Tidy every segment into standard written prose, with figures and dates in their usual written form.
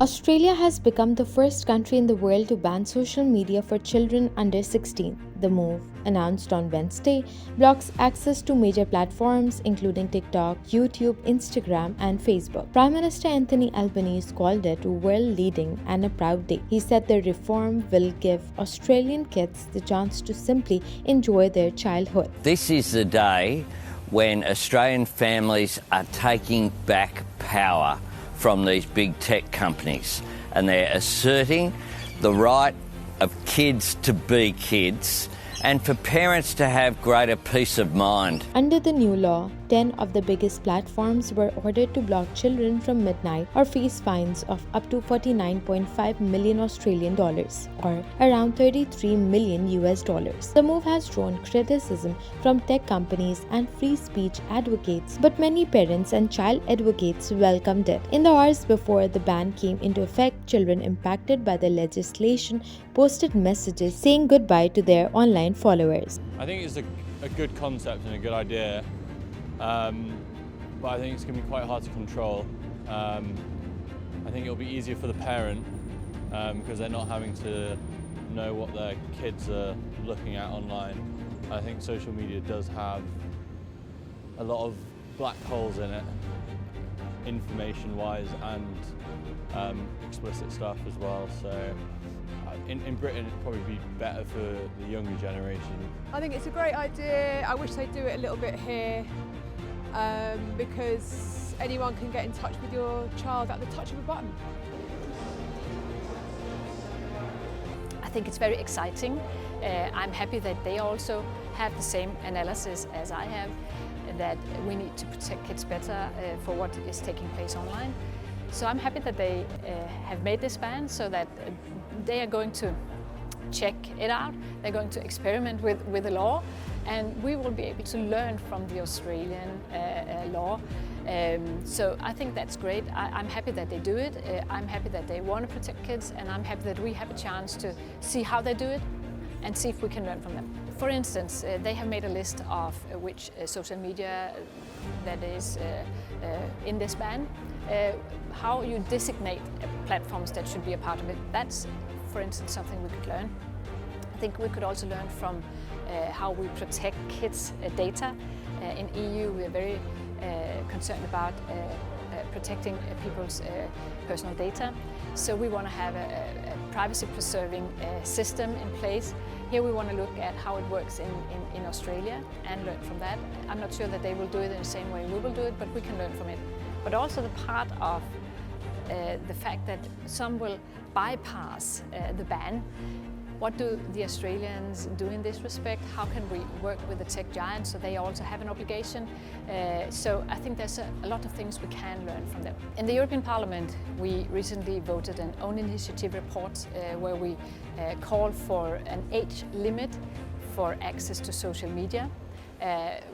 Australia has become the first country in the world to ban social media for children under 16. The move, announced on Wednesday, blocks access to major platforms including TikTok, YouTube, Instagram, and Facebook. Prime Minister Anthony Albanese called it world-leading and a proud day. He said the reform will give Australian kids the chance to simply enjoy their childhood. This is the day when Australian families are taking back power from these big tech companies, and they're asserting the right of kids to be kids and for parents to have greater peace of mind. Under the new law, 10 of the biggest platforms were ordered to block children from midnight or face fines of up to 49.5 million Australian dollars or around 33 million US dollars. The move has drawn criticism from tech companies and free speech advocates, but many parents and child advocates welcomed it. In the hours before the ban came into effect, children impacted by the legislation posted messages saying goodbye to their online followers. I think it's a good concept and a good idea, but I think it's going to be quite hard to control. I think it'll be easier for the parent because they're not having to know what their kids are looking at online. I think social media does have a lot of black holes in it, information-wise and explicit stuff as well. So in Britain it'd probably be better for the younger generation. I think it's a great idea. I wish they'd do it a little bit here because anyone can get in touch with your child at the touch of a button. I think it's very exciting. I'm happy that they also have the same analysis as I have, that we need to protect kids better for what is taking place online. So I'm happy that they have made this ban so that they are going to check it out, they're going to experiment with the law, and we will be able to learn from the Australian law. So I think that's great. I'm happy that they do it. I'm happy that they want to protect kids, and I'm happy that we have a chance to see how they do it and see if we can learn from them. For instance, they have made a list of which social media that is in this ban, how you designate platforms that should be a part of it. That's, for instance, something we could learn. I think we could also learn from how we protect kids' data. In EU, we are very concerned about protecting people's personal data. So we want to have a privacy-preserving system in place. Here we want to look at how it works in Australia and learn from that. I'm not sure that they will do it in the same way we will do it, but we can learn from it. But also the part of the fact that some will bypass the ban. What do the Australians do in this respect? How can we work with the tech giants so they also have an obligation? So I think there's a lot of things we can learn from them. In the European Parliament, we recently voted an own initiative report where we call for an age limit for access to social media.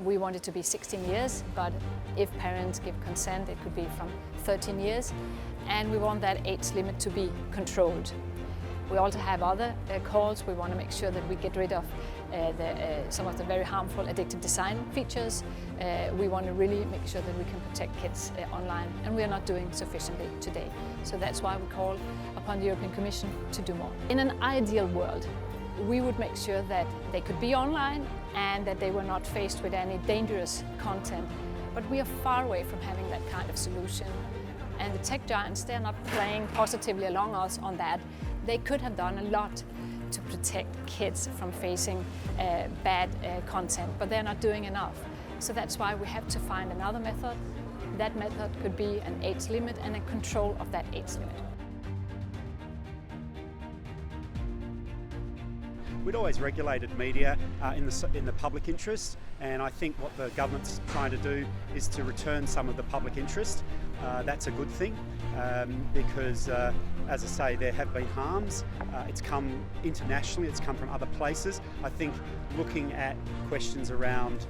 We want it to be 16 years, but if parents give consent, it could be from 13 years. And we want that age limit to be controlled. We also have other calls. We want to make sure that we get rid of some of the very harmful addictive design features. We want to really make sure that we can protect kids online, and we are not doing sufficiently today. So that's why we call upon the European Commission to do more. In an ideal world, we would make sure that they could be online and that they were not faced with any dangerous content. But we are far away from having that kind of solution. And the tech giants, they're not playing positively along us on that. They could have done a lot to protect kids from facing bad content, but they're not doing enough. So that's why we have to find another method. That method could be an age limit and a control of that age limit. We'd always regulated media in the public interest, and I think what the government's trying to do is to return some of the public interest. That's a good thing because, as I say, there have been harms. It's come internationally, it's come from other places. I think looking at questions around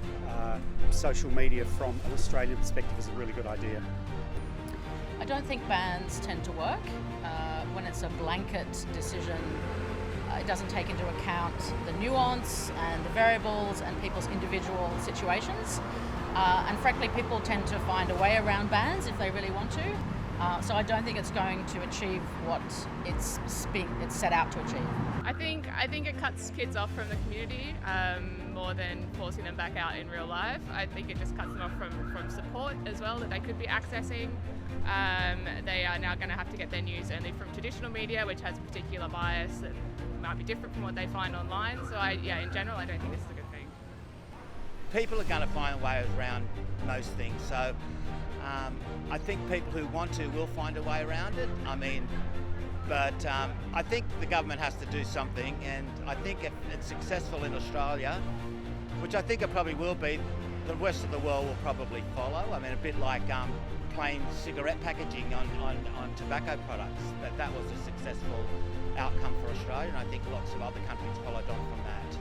social media from an Australian perspective is a really good idea. I don't think bans tend to work when it's a blanket decision. It doesn't take into account the nuance and the variables and people's individual situations. And frankly, people tend to find a way around bans if they really want to. So I don't think it's going to achieve what it's set out to achieve. I think it cuts kids off from the community more than forcing them back out in real life. I think it just cuts them off from support as well that they could be accessing. They are now going to have to get their news only from traditional media, which has a particular bias that might be different from what they find online. So in general, I don't think this is a good thing. People are going to find a way around most things. So I think people who want to will find a way around it. But I think the government has to do something, and I think if it's successful in Australia, which I think it probably will be, the rest of the world will probably follow. A bit like plain cigarette packaging on tobacco products. That was a successful outcome for Australia, and I think lots of other countries followed on from that.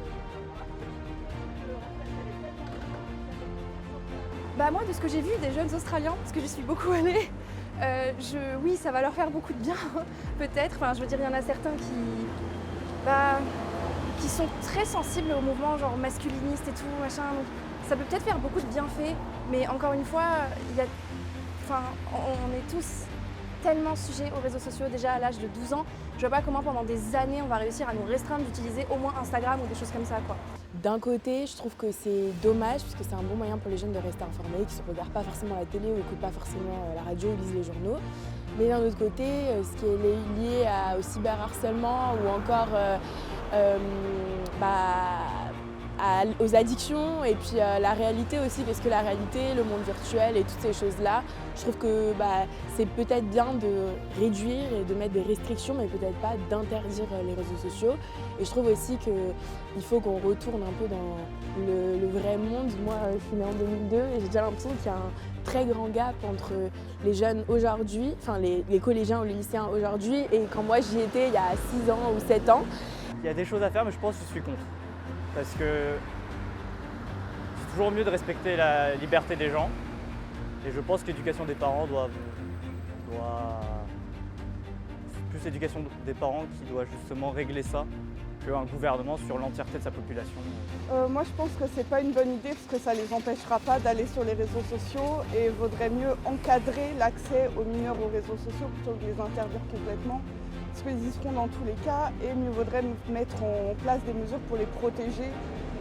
Moi, de ce que j'ai vu des jeunes Australiens, parce que je suis beaucoup allée, oui, ça va leur faire beaucoup de bien, peut-être. Enfin, je veux dire, il y en a certains qui sont très sensibles au mouvement genre masculiniste et tout, machin. Donc, ça peut peut-être faire beaucoup de bienfaits, mais encore une fois, on est tous tellement sujets aux réseaux sociaux déjà à l'âge de 12 ans. Je vois pas comment pendant des années on va réussir à nous restreindre d'utiliser au moins Instagram ou des choses comme ça, quoi. D'un côté, je trouve que c'est dommage parce que c'est un bon moyen pour les jeunes de rester informés, qui ne regardent pas forcément la télé ou n'écoutent pas forcément la radio ou lisent les journaux. Mais d'un autre côté, ce qui est lié au cyberharcèlement ou encore aux addictions et puis la réalité aussi, parce que la réalité, le monde virtuel et toutes ces choses-là, je trouve que c'est peut-être bien de réduire et de mettre des restrictions, mais peut-être pas d'interdire les réseaux sociaux. Et je trouve aussi qu'il faut qu'on retourne un peu dans le vrai monde. Moi, je suis née en 2002 et j'ai déjà l'impression qu'il y a un très grand gap entre les jeunes aujourd'hui, enfin les collégiens ou les lycéens aujourd'hui, et quand moi j'y étais il y a 6 ans ou 7 ans. Il y a des choses à faire, mais je pense que je suis contre. Parce que c'est toujours mieux de respecter la liberté des gens. Et je pense que l'éducation des parents c'est plus l'éducation des parents qui doit justement régler ça qu'un gouvernement sur l'entièreté de sa population. Moi je pense que c'est pas une bonne idée parce que ça les empêchera pas d'aller sur les réseaux sociaux et vaudrait mieux encadrer l'accès aux mineurs aux réseaux sociaux plutôt que de les interdire complètement. Parce qu'ils y seront dans tous les cas et mieux vaudrait mettre en place des mesures pour les protéger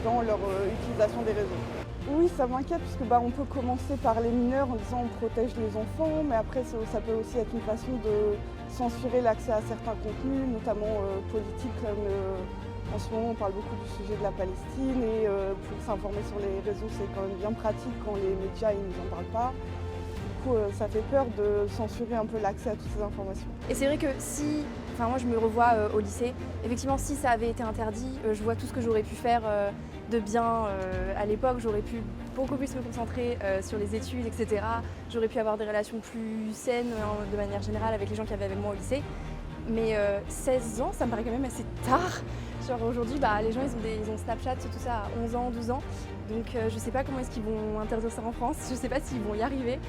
dans leur utilisation des réseaux. Oui, ça m'inquiète parce que on peut commencer par les mineurs en disant on protège les enfants, mais après ça peut aussi être une façon de censurer l'accès à certains contenus, notamment politiques, comme en ce moment on parle beaucoup du sujet de la Palestine et pour s'informer sur les réseaux c'est quand même bien pratique quand les médias ils nous en parlent pas. Ça fait peur de censurer un peu l'accès à toutes ces informations. Et c'est vrai que moi je me revois au lycée, effectivement si ça avait été interdit, je vois tout ce que j'aurais pu faire de bien à l'époque, j'aurais pu beaucoup plus me concentrer sur les études, etc. J'aurais pu avoir des relations plus saines de manière générale avec les gens qui avaient avec moi au lycée. Mais 16 ans, ça me paraît quand même assez tard. Genre aujourd'hui, les gens ils ont Snapchat, tout ça à 11 ans, 12 ans. Donc je sais pas comment est-ce qu'ils vont interdire ça en France, je sais pas s'ils vont y arriver.